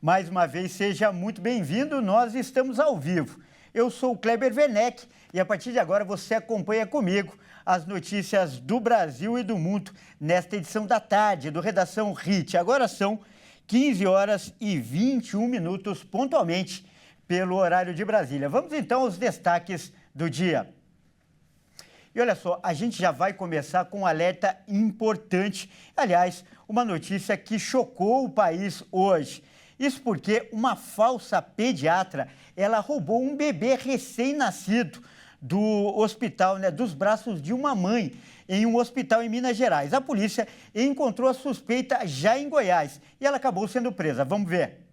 Mais uma vez, seja muito bem-vindo. Nós estamos ao vivo. Eu sou o Kleber Werneck e a partir de agora você acompanha comigo as notícias do Brasil e do mundo nesta edição da tarde do Redação HIT. Agora são 15 horas e 21 minutos pontualmente pelo horário de Brasília. Vamos então aos destaques do dia. E olha só, a gente já vai começar com um alerta importante. Aliás, uma notícia que chocou o país hoje. Isso porque uma falsa pediatra, ela roubou um bebê recém-nascido do hospital, dos braços de uma mãe, em um hospital em Minas Gerais. A polícia encontrou a suspeita já em Goiás e ela acabou sendo presa. Vamos ver.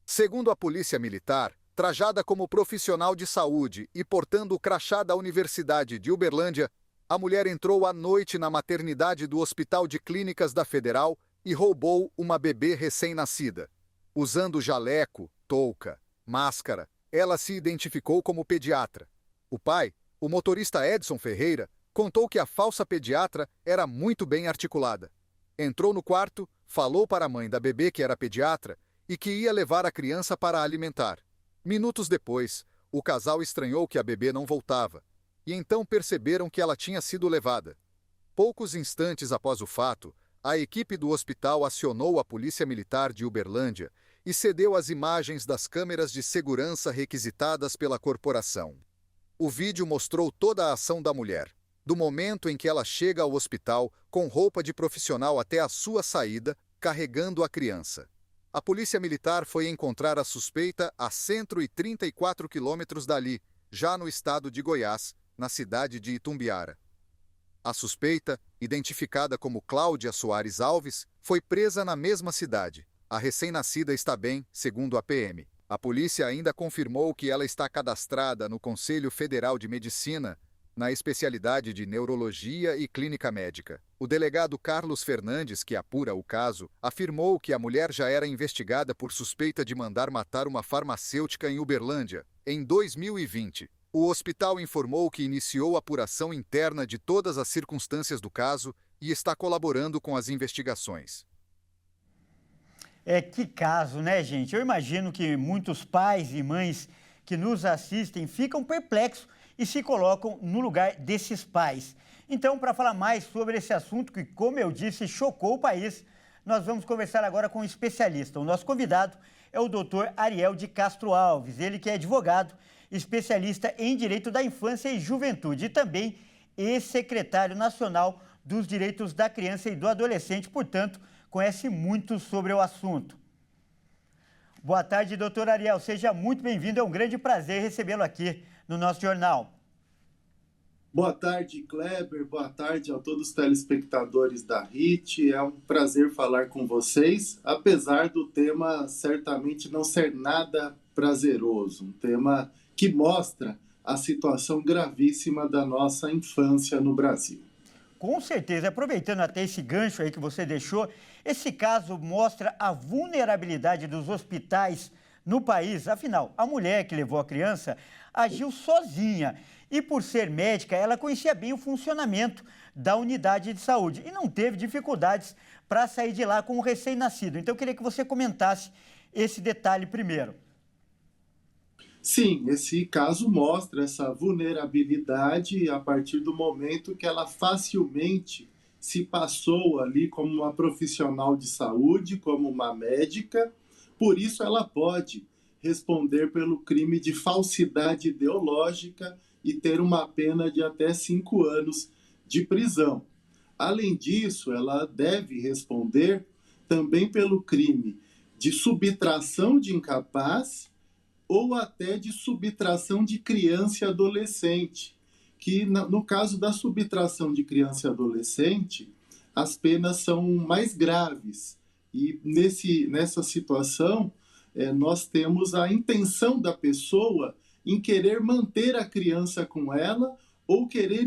Segundo a Polícia Militar, trajada como profissional de saúde e portando o crachá da Universidade de Uberlândia, a mulher entrou à noite na maternidade do Hospital de Clínicas da Federal e roubou uma bebê recém-nascida. Usando jaleco, touca, máscara, ela se identificou como pediatra. O pai, o motorista Edson Ferreira, contou que a falsa pediatra era muito bem articulada. Entrou no quarto, falou para a mãe da bebê que era pediatra e que ia levar a criança para alimentar. Minutos depois, o casal estranhou que a bebê não voltava, e então perceberam que ela tinha sido levada. Poucos instantes após o fato, a equipe do hospital acionou a Polícia Militar de Uberlândia e cedeu as imagens das câmeras de segurança requisitadas pela corporação. O vídeo mostrou toda a ação da mulher, do momento em que ela chega ao hospital com roupa de profissional até a sua saída, carregando a criança. A Polícia Militar foi encontrar a suspeita a 134 quilômetros dali, já no estado de Goiás, na cidade de Itumbiara. A suspeita, identificada como Cláudia Soares Alves, foi presa na mesma cidade. A recém-nascida está bem, segundo a PM. A polícia ainda confirmou que ela está cadastrada no Conselho Federal de Medicina, na especialidade de Neurologia e Clínica Médica. O delegado Carlos Fernandes, que apura o caso, afirmou que a mulher já era investigada por suspeita de mandar matar uma farmacêutica em Uberlândia, em 2020. O hospital informou que iniciou a apuração interna de todas as circunstâncias do caso e está colaborando com as investigações. Que caso, né, gente? Eu imagino que muitos pais e mães que nos assistem ficam perplexos e se colocam no lugar desses pais. Então, para falar mais sobre esse assunto que, como eu disse, chocou o país, nós vamos conversar agora com um especialista. O nosso convidado é o doutor Ariel de Castro Alves, ele que é advogado, especialista em Direito da Infância e Juventude e também ex-secretário nacional dos Direitos da Criança e do Adolescente, portanto, conhece muito sobre o assunto. Boa tarde, doutor Ariel, seja muito bem-vindo, é um grande prazer recebê-lo aqui no nosso jornal. Boa tarde, Kleber, boa tarde a todos os telespectadores da HIT, é um prazer falar com vocês, apesar do tema certamente não ser nada prazeroso, um tema que mostra a situação gravíssima da nossa infância no Brasil. Com certeza, aproveitando até esse gancho aí que você deixou, esse caso mostra a vulnerabilidade dos hospitais no país. Afinal, a mulher que levou a criança agiu sozinha e, por ser médica, ela conhecia bem o funcionamento da unidade de saúde e não teve dificuldades para sair de lá com o recém-nascido. Então, eu queria que você comentasse esse detalhe primeiro. Sim, esse caso mostra essa vulnerabilidade a partir do momento que ela facilmente se passou ali como uma profissional de saúde, como uma médica, por isso ela pode responder pelo crime de falsidade ideológica e ter uma pena de até 5 anos de prisão. Além disso, ela deve responder também pelo crime de subtração de incapaz ou até de subtração de criança e adolescente, que no caso da subtração de criança e adolescente, as penas são mais graves. E nessa situação, nós temos a intenção da pessoa em querer manter a criança com ela ou querer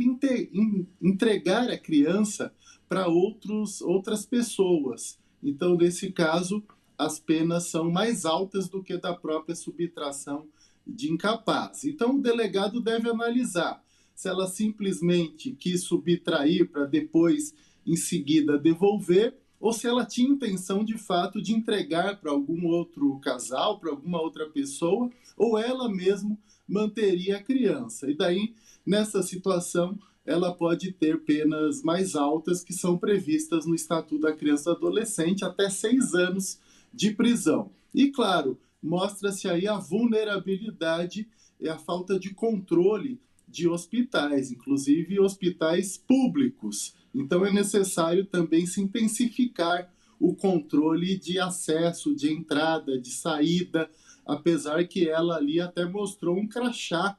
entregar a criança para outras pessoas. Então, nesse caso, as penas são mais altas do que da própria subtração de incapaz. Então, o delegado deve analisar se ela simplesmente quis subtrair para depois, em seguida, devolver, ou se ela tinha intenção de fato de entregar para algum outro casal, para alguma outra pessoa, ou ela mesma manteria a criança. E daí, nessa situação, ela pode ter penas mais altas que são previstas no Estatuto da Criança e do Adolescente, até 6 anos de prisão. E, claro, mostra-se aí a vulnerabilidade e a falta de controle de hospitais, inclusive hospitais públicos. Então, é necessário também se intensificar o controle de acesso, de entrada, de saída, apesar que ela ali até mostrou um crachá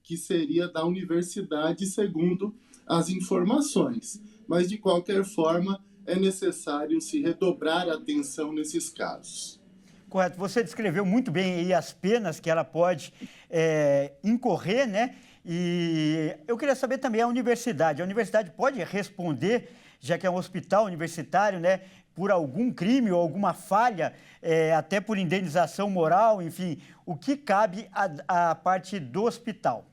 que seria da universidade, segundo as informações. Mas, de qualquer forma, é necessário se redobrar a atenção nesses casos. Correto. Você descreveu muito bem aí as penas que ela pode incorrer, né? E eu queria saber também a universidade. A universidade pode responder, já que é um hospital universitário, né, por algum crime ou alguma falha, até por indenização moral, enfim, o que cabe à parte do hospital?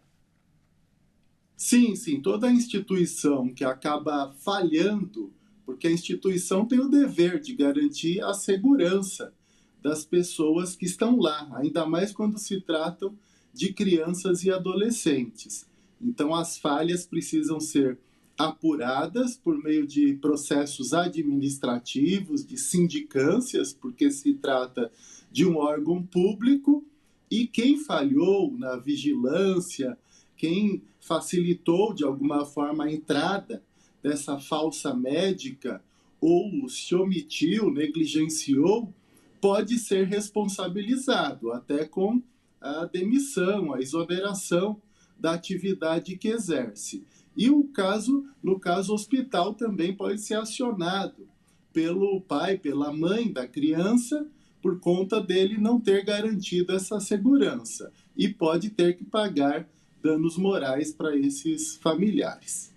Sim, toda instituição que acaba falhando, porque a instituição tem o dever de garantir a segurança das pessoas que estão lá, ainda mais quando se tratam de crianças e adolescentes. Então, as falhas precisam ser apuradas por meio de processos administrativos, de sindicâncias, porque se trata de um órgão público, e quem falhou na vigilância, quem facilitou de alguma forma a entrada dessa falsa médica ou se omitiu, negligenciou, pode ser responsabilizado, até com a demissão, a exoneração da atividade que exerce. E no caso, o hospital também pode ser acionado pelo pai, pela mãe da criança, por conta dele não ter garantido essa segurança. E pode ter que pagar danos morais para esses familiares.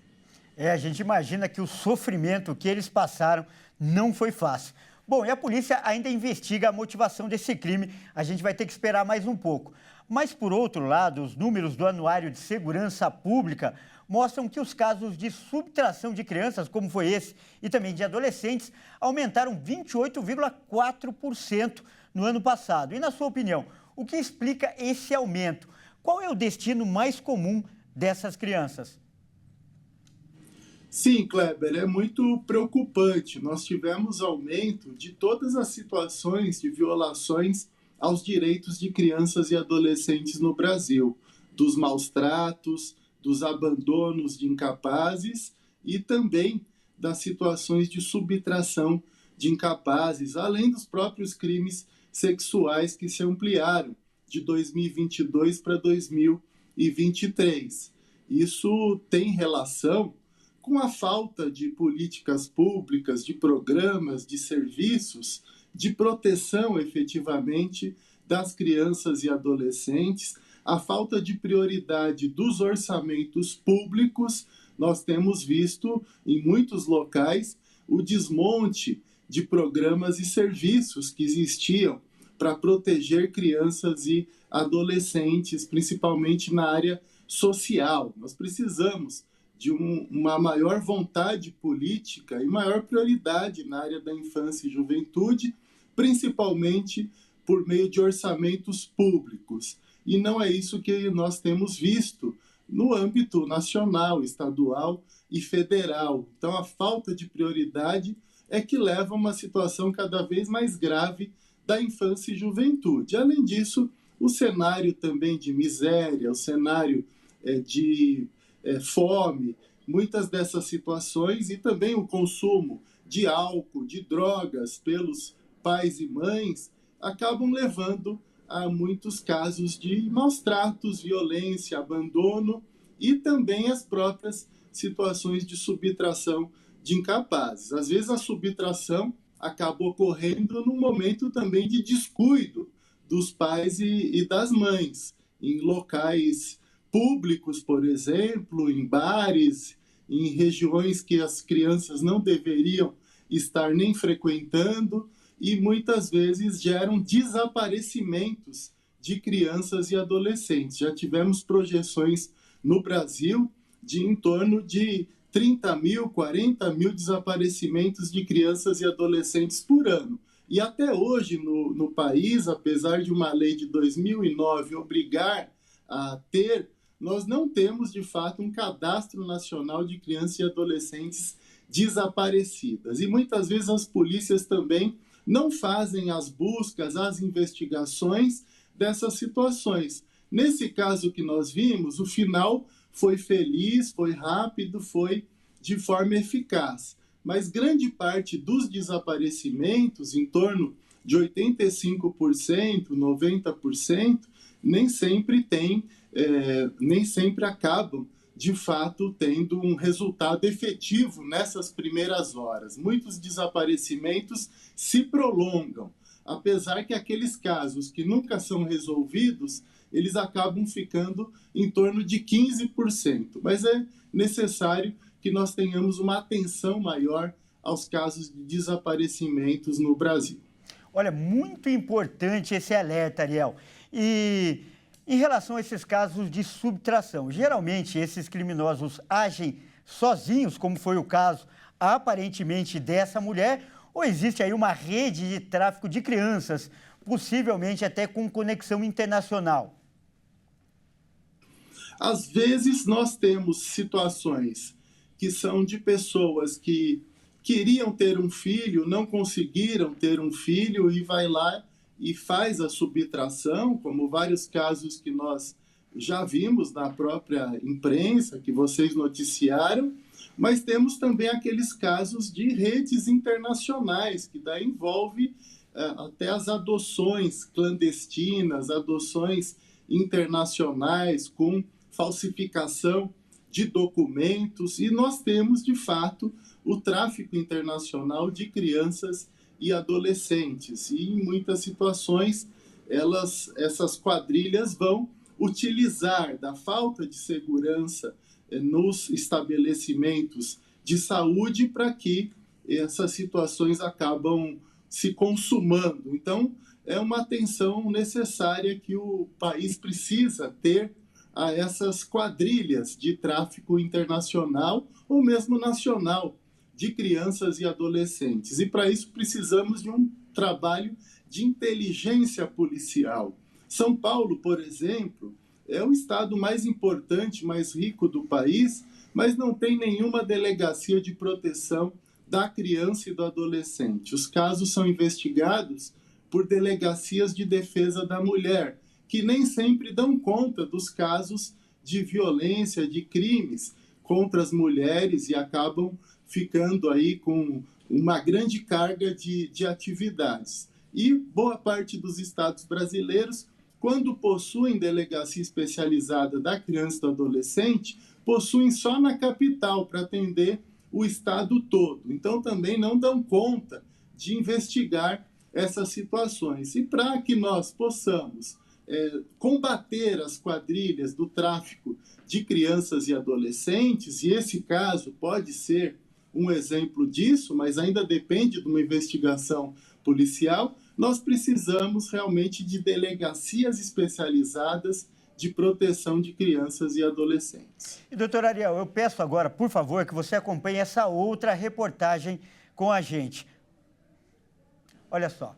A gente imagina que o sofrimento que eles passaram não foi fácil. Bom, e a polícia ainda investiga a motivação desse crime. A gente vai ter que esperar mais um pouco. Mas, por outro lado, os números do Anuário de Segurança Pública mostram que os casos de subtração de crianças, como foi esse, e também de adolescentes, aumentaram 28,4% no ano passado. E, na sua opinião, o que explica esse aumento? Qual é o destino mais comum dessas crianças? Sim, Kleber, é muito preocupante. Nós tivemos aumento de todas as situações de violações aos direitos de crianças e adolescentes no Brasil, dos maus tratos, dos abandonos de incapazes e também das situações de subtração de incapazes, além dos próprios crimes sexuais que se ampliaram de 2022 para 2023. Isso tem relação com a falta de políticas públicas, de programas, de serviços, de proteção efetivamente das crianças e adolescentes, a falta de prioridade dos orçamentos públicos. Nós temos visto em muitos locais o desmonte de programas e serviços que existiam para proteger crianças e adolescentes, principalmente na área social. Nós precisamos de uma maior vontade política e maior prioridade na área da infância e juventude, principalmente por meio de orçamentos públicos. E não é isso que nós temos visto no âmbito nacional, estadual e federal. Então, a falta de prioridade é que leva a uma situação cada vez mais grave da infância e juventude. Além disso, o cenário também de miséria, o cenário de fome, muitas dessas situações, e também o consumo de álcool, de drogas pelos pais e mães, acabam levando a muitos casos de maus tratos, violência, abandono e também as próprias situações de subtração de incapazes. Às vezes a subtração acaba ocorrendo num momento também de descuido dos pais e das mães, em locais públicos, por exemplo, em bares, em regiões que as crianças não deveriam estar nem frequentando, e muitas vezes geram desaparecimentos de crianças e adolescentes. Já tivemos projeções no Brasil de em torno de 30 mil, 40 mil desaparecimentos de crianças e adolescentes por ano. E até hoje, no país, apesar de uma lei de 2009 obrigar a ter, nós não temos, de fato, um cadastro nacional de crianças e adolescentes desaparecidas. E muitas vezes as polícias também não fazem as buscas, as investigações dessas situações. Nesse caso que nós vimos, o final foi feliz, foi rápido, foi de forma eficaz. Mas grande parte dos desaparecimentos, em torno de 85%, 90%, nem sempre acabam, de fato, tendo um resultado efetivo nessas primeiras horas. Muitos desaparecimentos se prolongam, apesar que aqueles casos que nunca são resolvidos, eles acabam ficando em torno de 15%. Mas é necessário que nós tenhamos uma atenção maior aos casos de desaparecimentos no Brasil. Olha, muito importante esse alerta, Ariel. E em relação a esses casos de subtração, geralmente esses criminosos agem sozinhos, como foi o caso aparentemente dessa mulher, ou existe aí uma rede de tráfico de crianças, possivelmente até com conexão internacional? Às vezes nós temos situações que são de pessoas que queriam ter um filho, não conseguiram ter um filho e vai lá e faz a subtração, como vários casos que nós já vimos na própria imprensa, que vocês noticiaram, mas temos também aqueles casos de redes internacionais, que daí envolve até as adoções clandestinas, adoções internacionais com falsificação de documentos, e nós temos, de fato, o tráfico internacional de crianças e adolescentes. E em muitas situações, essas quadrilhas vão utilizar da falta de segurança nos estabelecimentos de saúde para que essas situações acabam se consumando. Então, é uma atenção necessária que o país precisa ter a essas quadrilhas de tráfico internacional ou mesmo nacional de crianças e adolescentes. E para isso precisamos de um trabalho de inteligência policial. São Paulo, por exemplo, é o estado mais importante, mais rico do país, mas não tem nenhuma delegacia de proteção da criança e do adolescente. Os casos são investigados por delegacias de defesa da mulher, que nem sempre dão conta dos casos de violência, de crimes contra as mulheres e acabam ficando aí com uma grande carga de atividades. E boa parte dos estados brasileiros, quando possuem delegacia especializada da criança e do adolescente, possuem só na capital para atender o estado todo. Então também não dão conta de investigar essas situações. E para que nós possamos combater as quadrilhas do tráfico de crianças e adolescentes, e esse caso pode ser um exemplo disso, mas ainda depende de uma investigação policial, nós precisamos realmente de delegacias especializadas de proteção de crianças e adolescentes. E, doutor Ariel, eu peço agora, por favor, que você acompanhe essa outra reportagem com a gente. Olha só.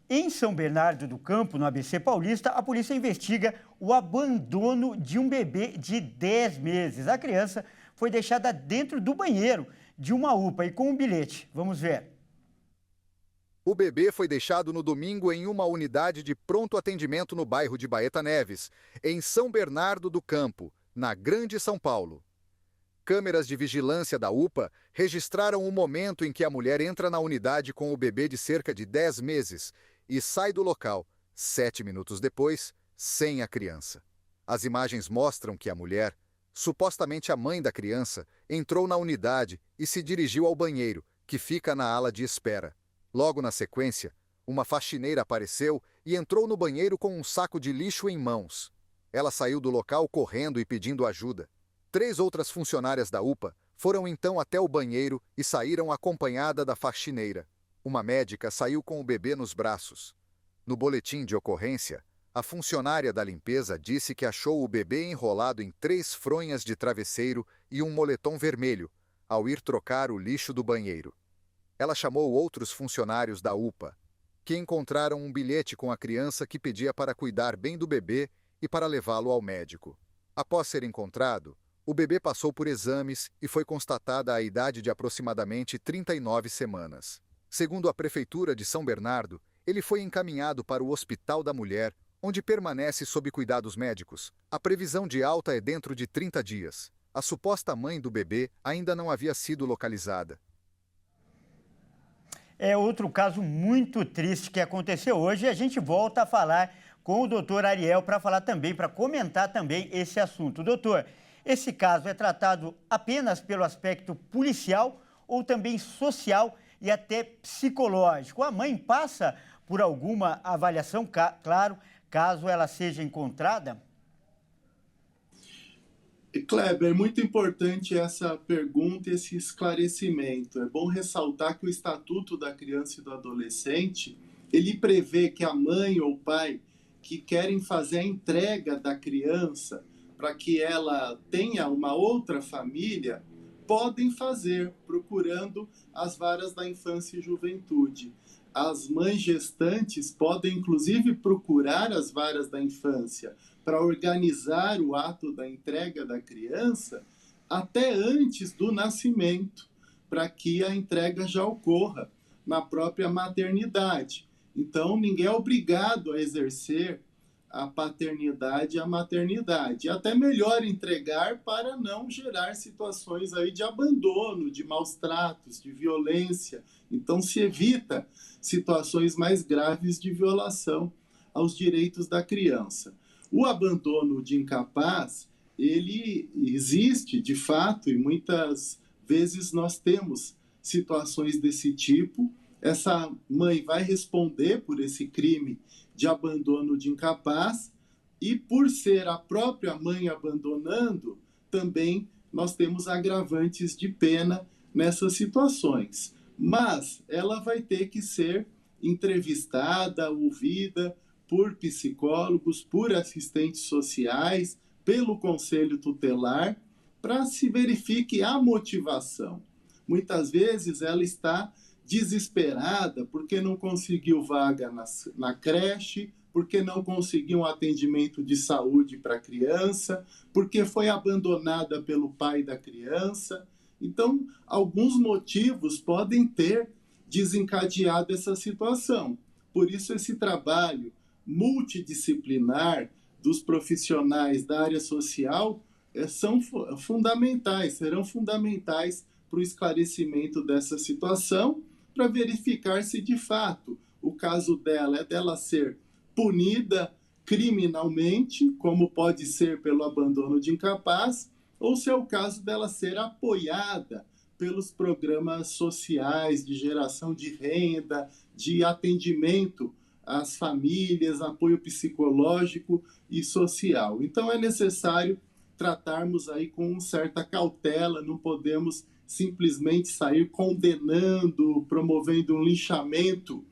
Em São Bernardo do Campo, no ABC Paulista, a polícia investiga o abandono de um bebê de 10 meses. A criança foi deixada dentro do banheiro de uma UPA e com um bilhete. Vamos ver. O bebê foi deixado no domingo em uma unidade de pronto atendimento no bairro de Baeta Neves, em São Bernardo do Campo, na Grande São Paulo. Câmeras de vigilância da UPA registraram o momento em que a mulher entra na unidade com o bebê de cerca de 10 meses e sai do local, 7 minutos depois, sem a criança. As imagens mostram que a mulher, supostamente a mãe da criança, entrou na unidade e se dirigiu ao banheiro, que fica na ala de espera. Logo na sequência, uma faxineira apareceu e entrou no banheiro com um saco de lixo em mãos. Ela saiu do local correndo e pedindo ajuda. 3 outras funcionárias da UPA foram então até o banheiro e saíram acompanhada da faxineira. Uma médica saiu com o bebê nos braços. No boletim de ocorrência, a funcionária da limpeza disse que achou o bebê enrolado em 3 fronhas de travesseiro e um moletom vermelho, ao ir trocar o lixo do banheiro. Ela chamou outros funcionários da UPA, que encontraram um bilhete com a criança que pedia para cuidar bem do bebê e para levá-lo ao médico. Após ser encontrado, o bebê passou por exames e foi constatada a idade de aproximadamente 39 semanas. Segundo a Prefeitura de São Bernardo, ele foi encaminhado para o Hospital da Mulher, onde permanece sob cuidados médicos. A previsão de alta é dentro de 30 dias. A suposta mãe do bebê ainda não havia sido localizada. É outro caso muito triste que aconteceu hoje e a gente volta a falar com o doutor Ariel para falar também, para comentar também esse assunto. Doutor, esse caso é tratado apenas pelo aspecto policial ou também social e até psicológico? A mãe passa por alguma avaliação, claro, caso ela seja encontrada? Kleber, é muito importante essa pergunta, esse esclarecimento. É bom ressaltar que o Estatuto da Criança e do Adolescente, ele prevê que a mãe ou o pai que querem fazer a entrega da criança para que ela tenha uma outra família, podem fazer, procurando as varas da infância e juventude. As mães gestantes podem, inclusive, procurar as varas da infância para organizar o ato da entrega da criança até antes do nascimento, para que a entrega já ocorra na própria maternidade. Então, ninguém é obrigado a exercer a paternidade e a maternidade. Até melhor entregar para não gerar situações aí de abandono, de maus tratos, de violência. Então, se evita situações mais graves de violação aos direitos da criança. O abandono de incapaz, ele existe de fato e muitas vezes nós temos situações desse tipo. Essa mãe vai responder por esse crime de abandono de incapaz e por ser a própria mãe abandonando, também nós temos agravantes de pena nessas situações. Mas ela vai ter que ser entrevistada, ouvida por psicólogos, por assistentes sociais, pelo conselho tutelar, para se verifique a motivação. Muitas vezes ela está desesperada porque não conseguiu vaga na creche, porque não conseguiu um atendimento de saúde para a criança, porque foi abandonada pelo pai da criança. Então, alguns motivos podem ter desencadeado essa situação. Por isso, esse trabalho multidisciplinar dos profissionais da área social são fundamentais, serão fundamentais para o esclarecimento dessa situação, para verificar se de fato o caso dela é dela ser punida criminalmente, como pode ser pelo abandono de incapaz, ou se é o caso dela ser apoiada pelos programas sociais de geração de renda, de atendimento às famílias, apoio psicológico e social. Então é necessário tratarmos aí com certa cautela, não podemos simplesmente sair condenando, promovendo um linchamento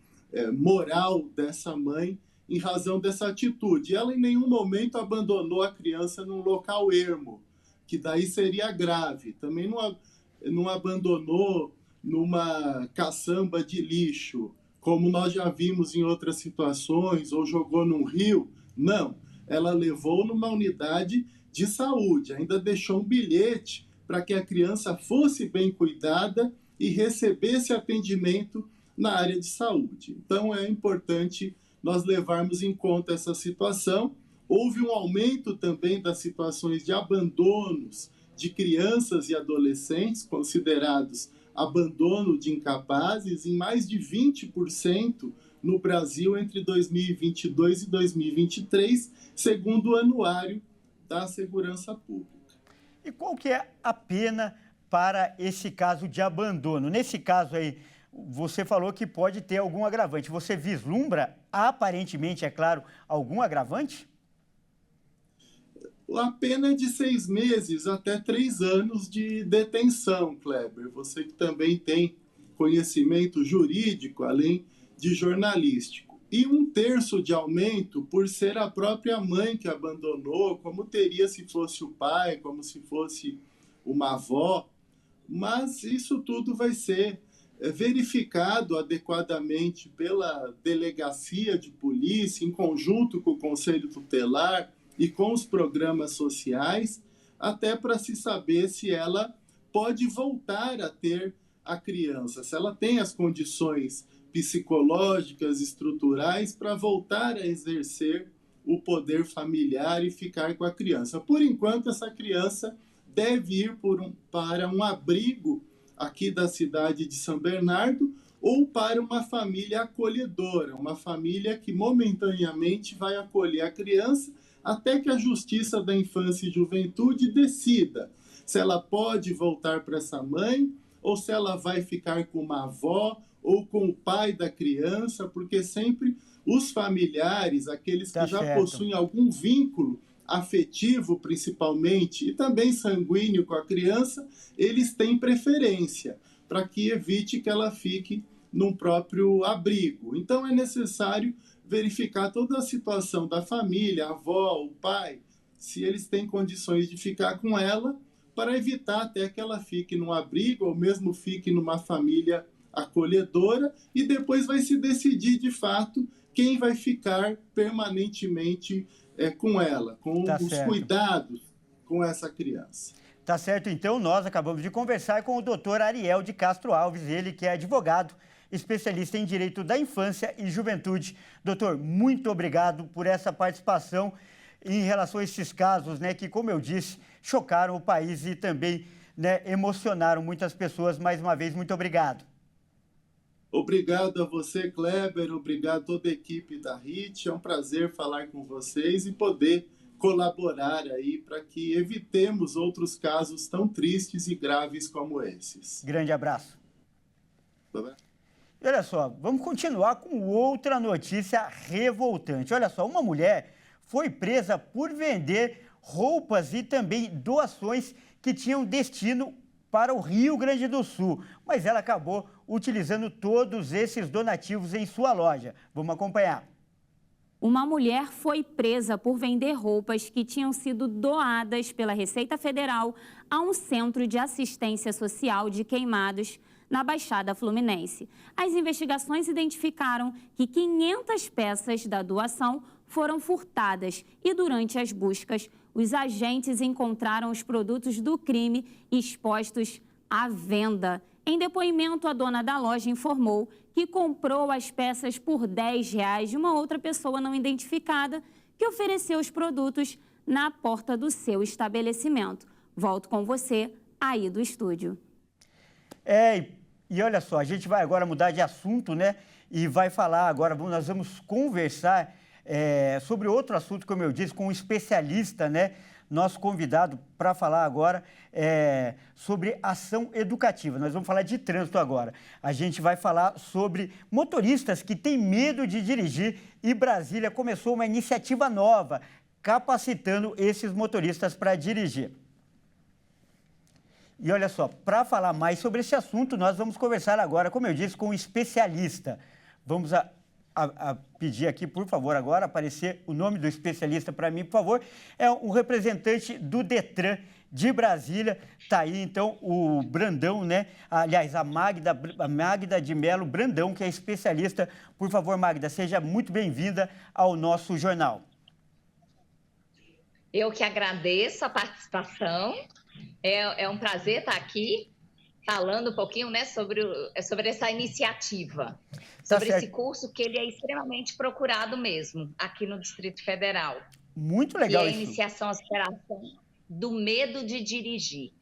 moral dessa mãe em razão dessa atitude. Ela em nenhum momento abandonou a criança num local ermo, que daí seria grave. Também não abandonou numa caçamba de lixo, como nós já vimos em outras situações, ou jogou num rio. Não, ela levou numa unidade de saúde, ainda deixou um bilhete para que a criança fosse bem cuidada e recebesse atendimento na área de saúde. Então, é importante nós levarmos em conta essa situação. Houve um aumento também das situações de abandonos de crianças e adolescentes considerados abandono de incapazes em mais de 20% no Brasil entre 2022 e 2023, segundo o Anuário da Segurança Pública. E qual que é a pena para esse caso de abandono? Nesse caso aí, você falou que pode ter algum agravante. Você vislumbra, aparentemente, é claro, algum agravante? A pena é de 6 meses até 3 anos de detenção, Kleber. Você que também tem conhecimento jurídico, além de jornalístico. E 1/3 de aumento por ser a própria mãe que abandonou, como teria se fosse o pai, como se fosse uma avó. mas isso tudo vai ser verificado adequadamente pela delegacia de polícia, em conjunto com o Conselho Tutelar e com os programas sociais, até para se saber se ela pode voltar a ter a criança, se ela tem as condições psicológicas, estruturais para voltar a exercer o poder familiar e ficar com a criança. Por enquanto, essa criança deve ir para um abrigo aqui da cidade de São Bernardo ou para uma família acolhedora, uma família que momentaneamente vai acolher a criança até que a Justiça da Infância e Juventude decida se ela pode voltar para essa mãe ou se ela vai ficar com uma avó ou com o pai da criança, porque sempre os familiares, aqueles que já possuem algum vínculo afetivo, principalmente, e também sanguíneo com a criança, eles têm preferência para que evite que ela fique num próprio abrigo. Então, é necessário verificar toda a situação da família, a avó, o pai, se eles têm condições de ficar com ela, para evitar até que ela fique num abrigo ou mesmo fique numa família acolhedora, e depois vai se decidir de fato quem vai ficar permanentemente com ela, com os cuidados com essa criança. Tá certo, então nós acabamos de conversar com o doutor Ariel de Castro Alves, ele que é advogado, especialista em Direito da Infância e Juventude. Doutor, muito obrigado por essa participação em relação a esses casos, né, que, como eu disse, chocaram o país e também, né, emocionaram muitas pessoas. Mais uma vez, muito obrigado. Obrigado a você, Kleber, obrigado a toda a equipe da RIT. É um prazer falar com vocês e poder colaborar aí para que evitemos outros casos tão tristes e graves como esses. Grande abraço. Bye-bye. E olha só, vamos continuar com outra notícia revoltante. Olha só, uma mulher foi presa por vender roupas e também doações que tinham destino para o Rio Grande do Sul, mas ela acabou utilizando todos esses donativos em sua loja. Vamos acompanhar. Uma mulher foi presa por vender roupas que tinham sido doadas pela Receita Federal a um centro de assistência social de Queimados, na Baixada Fluminense. As investigações identificaram que 500 peças da doação foram furtadas e, durante as buscas, os agentes encontraram os produtos do crime expostos à venda. Em depoimento, a dona da loja informou que comprou as peças por R$10 de uma outra pessoa não identificada que ofereceu os produtos na porta do seu estabelecimento. Volto com você aí do estúdio. E olha só, a gente vai agora mudar de assunto, né? E vai falar agora, nós vamos conversar sobre outro assunto, como eu disse, com um especialista, né? Nosso convidado para falar agora sobre ação educativa. Nós vamos falar de trânsito agora. A gente vai falar sobre motoristas que têm medo de dirigir e Brasília começou uma iniciativa nova, capacitando esses motoristas para dirigir. E olha só, para falar mais sobre esse assunto, nós vamos conversar agora, como eu disse, com um especialista. Vamos a pedir aqui, por favor, agora, aparecer o nome do especialista para mim, por favor. É um representante do Detran de Brasília. Está aí, então, o Brandão, né? Aliás, a Magda de Melo Brandão, que é especialista. Por favor, Magda, seja muito bem-vinda ao nosso jornal. Eu que agradeço a participação. É um prazer estar aqui falando um pouquinho, né, sobre essa iniciativa, sobre esse curso que ele é extremamente procurado mesmo aqui no Distrito Federal. Muito legal isso. Que é a iniciação, a superação do medo de dirigir.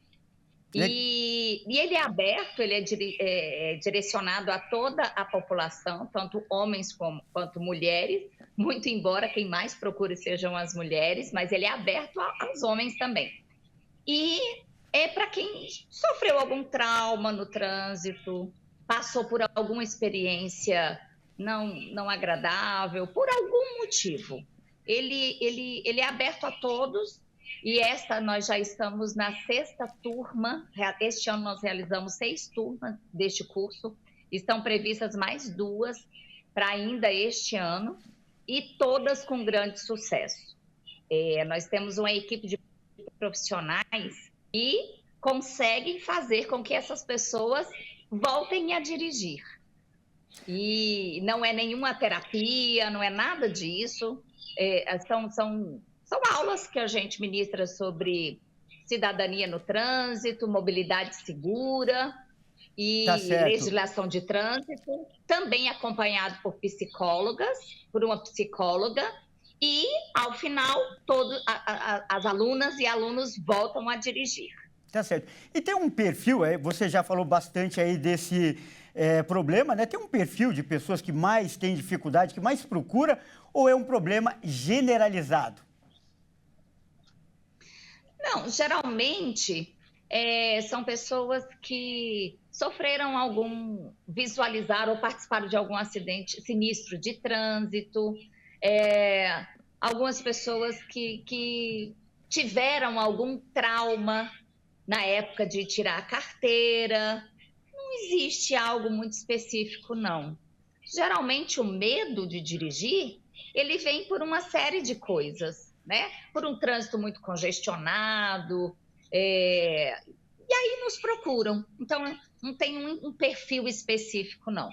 E ele é aberto, ele é direcionado a toda a população, tanto homens quanto mulheres, muito embora quem mais procure sejam as mulheres, mas ele é aberto aos homens também. E é para quem sofreu algum trauma no trânsito, passou por alguma experiência não agradável, por algum motivo. Ele é aberto a todos e nós já estamos na 6ª turma. Este ano nós realizamos 6 turmas deste curso. Estão previstas mais 2 para ainda este ano e todas com grande sucesso. Nós temos uma equipe de profissionais e conseguem fazer com que essas pessoas voltem a dirigir. E não é nenhuma terapia, não é nada disso. São aulas que a gente ministra sobre cidadania no trânsito, mobilidade segura e Tá certo. legislação de trânsito, também acompanhado por uma psicóloga, e, ao final, as alunas e alunos voltam a dirigir. Tá certo. E tem um perfil, você já falou bastante aí desse problema, né? Tem um perfil de pessoas que mais têm dificuldade, que mais procura, ou é um problema generalizado? Não, geralmente são pessoas que sofreram visualizaram ou participaram de algum acidente sinistro de trânsito, algumas pessoas que tiveram algum trauma na época de tirar a carteira. Não existe algo muito específico, não. Geralmente, o medo de dirigir, ele vem por uma série de coisas, né? Por um trânsito muito congestionado, e aí nos procuram. Então, não tem um perfil específico, não.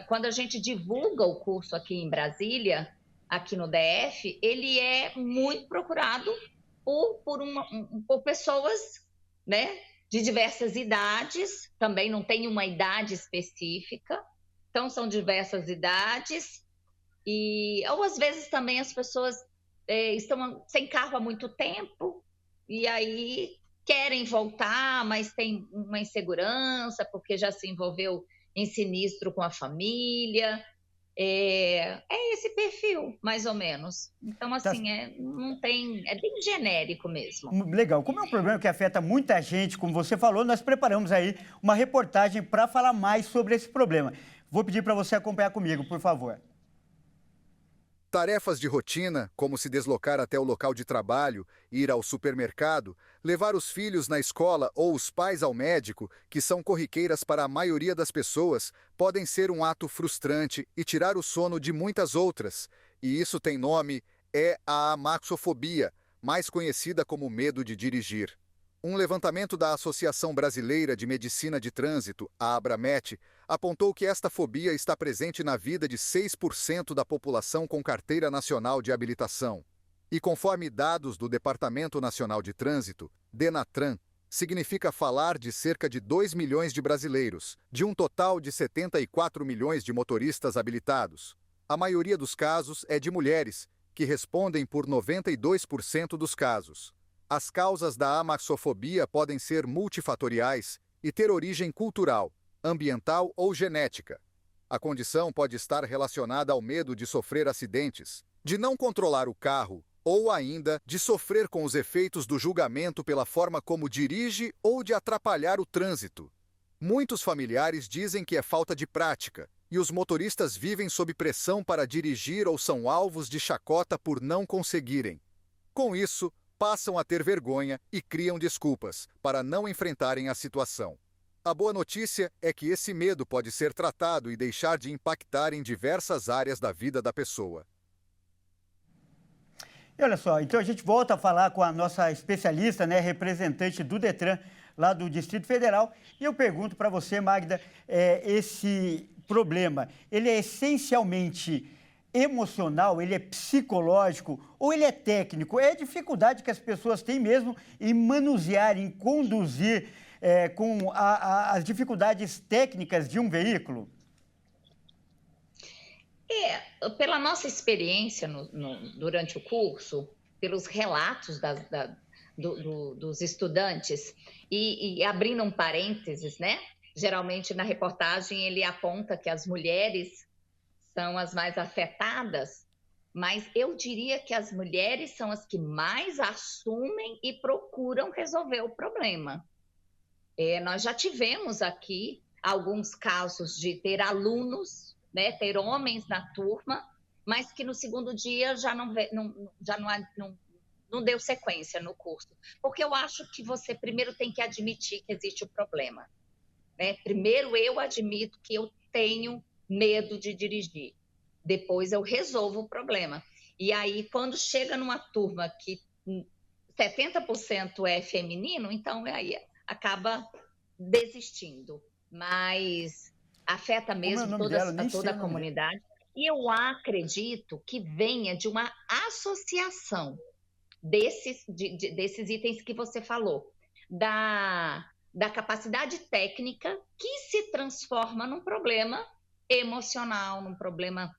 Quando a gente divulga o curso aqui em Brasília, aqui no DF, ele é muito procurado por pessoas, né, de diversas idades, também não tem uma idade específica, então são diversas idades, ou às vezes também as pessoas estão sem carro há muito tempo, e aí querem voltar, mas tem uma insegurança, porque já se envolveu em sinistro com a família. É esse perfil, mais ou menos. Então, assim, não tem, é bem genérico mesmo. Legal. Como é um problema que afeta muita gente, como você falou, nós preparamos aí uma reportagem para falar mais sobre esse problema. Vou pedir para você acompanhar comigo, por favor. Tarefas de rotina, como se deslocar até o local de trabalho, ir ao supermercado, levar os filhos na escola ou os pais ao médico, que são corriqueiras para a maioria das pessoas, podem ser um ato frustrante e tirar o sono de muitas outras. E isso tem nome, é a amaxofobia, mais conhecida como medo de dirigir. Um levantamento da Associação Brasileira de Medicina de Trânsito, a Abramet, apontou que esta fobia está presente na vida de 6% da população com carteira nacional de habilitação. E conforme dados do Departamento Nacional de Trânsito, DENATRAN, significa falar de cerca de 2 milhões de brasileiros, de um total de 74 milhões de motoristas habilitados. A maioria dos casos é de mulheres, que respondem por 92% dos casos. As causas da amaxofobia podem ser multifatoriais e ter origem cultural, ambiental ou genética. A condição pode estar relacionada ao medo de sofrer acidentes, de não controlar o carro ou ainda de sofrer com os efeitos do julgamento pela forma como dirige ou de atrapalhar o trânsito. Muitos familiares dizem que é falta de prática e os motoristas vivem sob pressão para dirigir ou são alvos de chacota por não conseguirem. Com isso, passam a ter vergonha e criam desculpas para não enfrentarem a situação. A boa notícia é que esse medo pode ser tratado e deixar de impactar em diversas áreas da vida da pessoa. E olha só, então a gente volta a falar com a nossa especialista, né, representante do Detran, lá do Distrito Federal, e eu pergunto para você, Magda, esse problema, ele é essencialmente emocional, ele é psicológico ou ele é técnico? É a dificuldade que as pessoas têm mesmo em manusear, em conduzir com as dificuldades técnicas de um veículo? Pela nossa experiência durante o curso, pelos relatos dos estudantes, e abrindo um parênteses, né? Geralmente na reportagem ele aponta que as mulheres são as mais afetadas, mas eu diria que as mulheres são as que mais assumem e procuram resolver o problema. Nós já tivemos aqui alguns casos de ter alunos, né, ter homens na turma, mas que no segundo dia já não deu sequência no curso. Porque eu acho que você primeiro tem que admitir que existe o problema, né? Primeiro eu admito que eu tenho medo de dirigir. Depois eu resolvo o problema. E aí, quando chega numa turma que 70% é feminino, então aí acaba desistindo. Mas afeta mesmo toda a comunidade. E eu acredito que venha de uma associação desses itens que você falou, da capacidade técnica que se transforma num problema emocional, num problema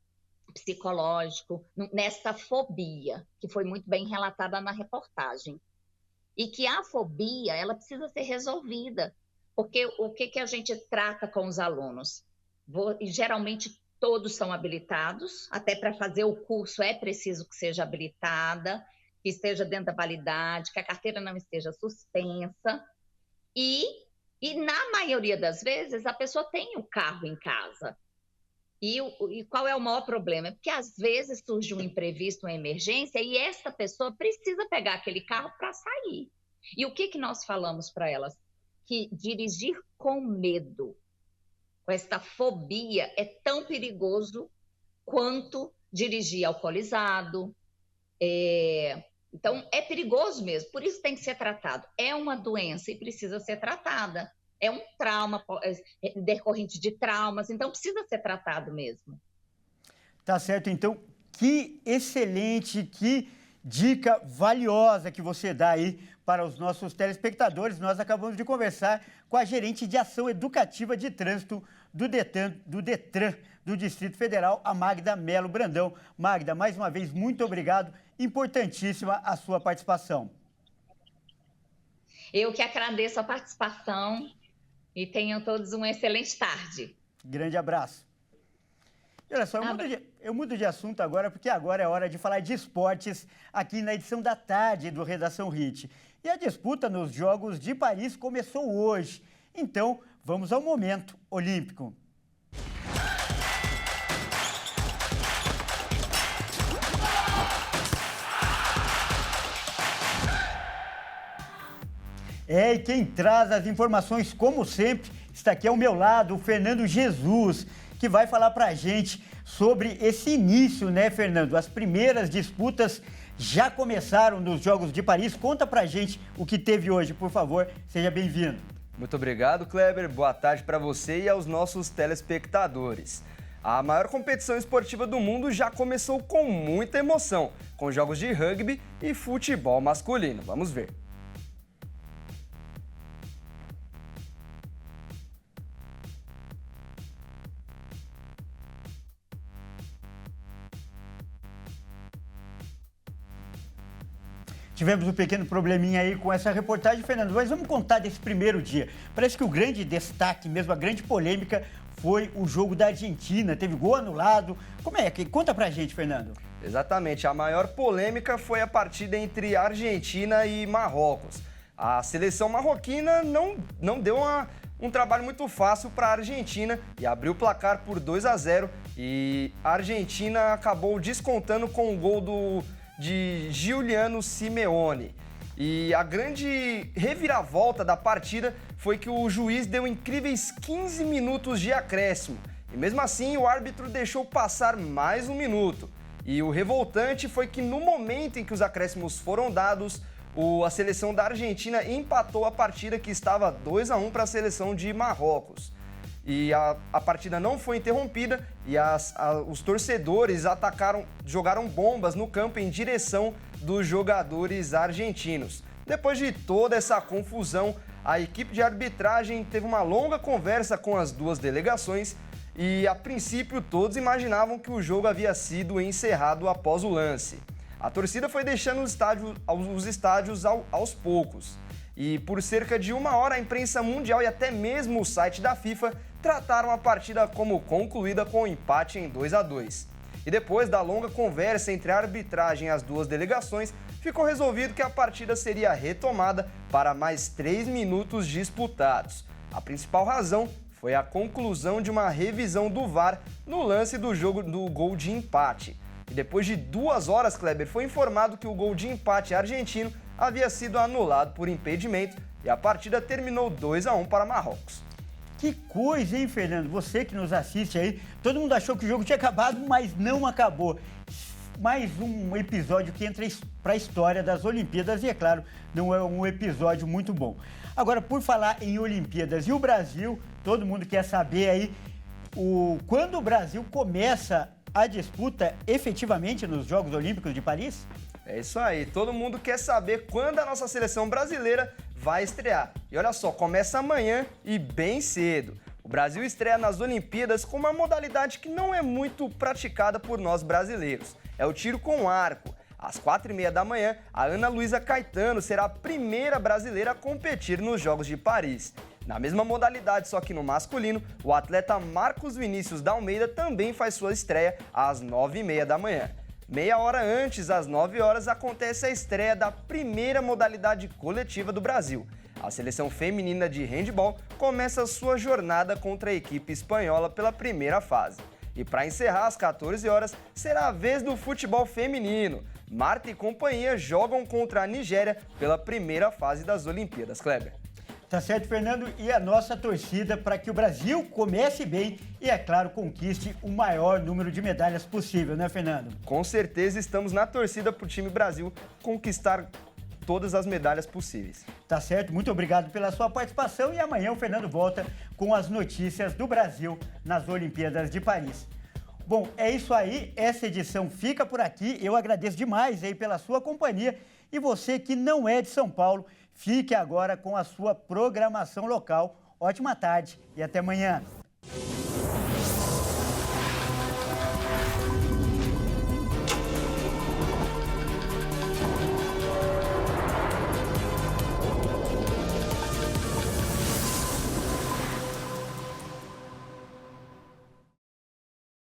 psicológico, nessa fobia, que foi muito bem relatada na reportagem. E que a fobia, ela precisa ser resolvida, porque o que a gente trata com os alunos? Geralmente todos são habilitados, até para fazer o curso é preciso que seja habilitada, que esteja dentro da validade, que a carteira não esteja suspensa. E na maioria das vezes, a pessoa tem o carro em casa. E qual é o maior problema? É porque, às vezes, surge um imprevisto, uma emergência, e essa pessoa precisa pegar aquele carro para sair. E o que nós falamos para elas? Que dirigir com medo, com essa fobia, é tão perigoso quanto dirigir alcoolizado. Então, é perigoso mesmo, por isso tem que ser tratado. É uma doença e precisa ser tratada. É um trauma decorrente de traumas, então precisa ser tratado mesmo. Tá certo, então, que excelente, que dica valiosa que você dá aí para os nossos telespectadores. Nós acabamos de conversar com a gerente de ação educativa de trânsito do Detran do Distrito Federal, a Magda Melo Brandão. Magda, mais uma vez, muito obrigado. Importantíssima a sua participação. Eu que agradeço a participação e tenham todos uma excelente tarde. Grande abraço. E olha só, eu mudo de assunto agora, porque agora é hora de falar de esportes aqui na edição da tarde do Redação Hit. E a disputa nos Jogos de Paris começou hoje. Então, vamos ao momento olímpico. E quem traz as informações, como sempre, está aqui ao meu lado, o Fernando Jesus, que vai falar para a gente sobre esse início, né, Fernando? As primeiras disputas já começaram nos Jogos de Paris. Conta para a gente o que teve hoje, por favor. Seja bem-vindo. Muito obrigado, Kleber. Boa tarde para você e aos nossos telespectadores. A maior competição esportiva do mundo já começou com muita emoção, com jogos de rugby e futebol masculino. Vamos ver. Tivemos um pequeno probleminha aí com essa reportagem, Fernando, mas vamos contar desse primeiro dia. Parece que o grande destaque, mesmo a grande polêmica, foi o jogo da Argentina. Teve gol anulado. Como é? Conta pra gente, Fernando. Exatamente. A maior polêmica foi a partida entre Argentina e Marrocos. A seleção marroquina não deu um trabalho muito fácil para a Argentina e abriu o placar por 2-0. E a Argentina acabou descontando com o gol de Giuliano Simeone. E a grande reviravolta da partida foi que o juiz deu incríveis 15 minutos de acréscimo. E mesmo assim, o árbitro deixou passar mais um minuto. E o revoltante foi que no momento em que os acréscimos foram dados, a seleção da Argentina empatou a partida, que estava 2-1 para a seleção de Marrocos. E a partida não foi interrompida e os torcedores jogaram bombas no campo em direção dos jogadores argentinos. Depois de toda essa confusão, a equipe de arbitragem teve uma longa conversa com as duas delegações e, a princípio, todos imaginavam que o jogo havia sido encerrado após o lance. A torcida foi deixando os estádios aos poucos. E por cerca de uma hora, a imprensa mundial e até mesmo o site da FIFA trataram a partida como concluída com um empate em 2-2. E depois da longa conversa entre a arbitragem e as duas delegações, ficou resolvido que a partida seria retomada para mais 3 minutos disputados. A principal razão foi a conclusão de uma revisão do VAR no lance do jogo do gol de empate. E depois de 2 horas, Kleber, foi informado que o gol de empate argentino havia sido anulado por impedimento e a partida terminou 2-1 para Marrocos. Que coisa, hein, Fernando? Você que nos assiste aí, todo mundo achou que o jogo tinha acabado, mas não acabou. mais um episódio que entra para a história das Olimpíadas e, é claro, não é um episódio muito bom. Agora, por falar em Olimpíadas e o Brasil, todo mundo quer saber aí quando o Brasil começa a disputa efetivamente nos Jogos Olímpicos de Paris? É isso aí, todo mundo quer saber quando a nossa seleção brasileira vai estrear. E olha só, começa amanhã e bem cedo. O Brasil estreia nas Olimpíadas com uma modalidade que não é muito praticada por nós brasileiros. É o tiro com arco. Às 4h30 da manhã, a Ana Luísa Caetano será a primeira brasileira a competir nos Jogos de Paris. Na mesma modalidade, só que no masculino, o atleta Marcos Vinícius da Almeida também faz sua estreia às 9h30 da manhã. Meia hora antes, às 9 horas, acontece a estreia da primeira modalidade coletiva do Brasil. A seleção feminina de handebol começa sua jornada contra a equipe espanhola pela primeira fase. E para encerrar, às 14 horas, será a vez do futebol feminino. Marta e companhia jogam contra a Nigéria pela primeira fase das Olimpíadas, Kleber. Tá certo, Fernando, e a nossa torcida para que o Brasil comece bem e, é claro, conquiste o maior número de medalhas possível, né, Fernando? Com certeza estamos na torcida para o time Brasil conquistar todas as medalhas possíveis. Tá certo, muito obrigado pela sua participação e amanhã o Fernando volta com as notícias do Brasil nas Olimpíadas de Paris. Bom, é isso aí, essa edição fica por aqui, eu agradeço demais aí pela sua companhia e você que não é de São Paulo, fique agora com a sua programação local. Ótima tarde e até amanhã.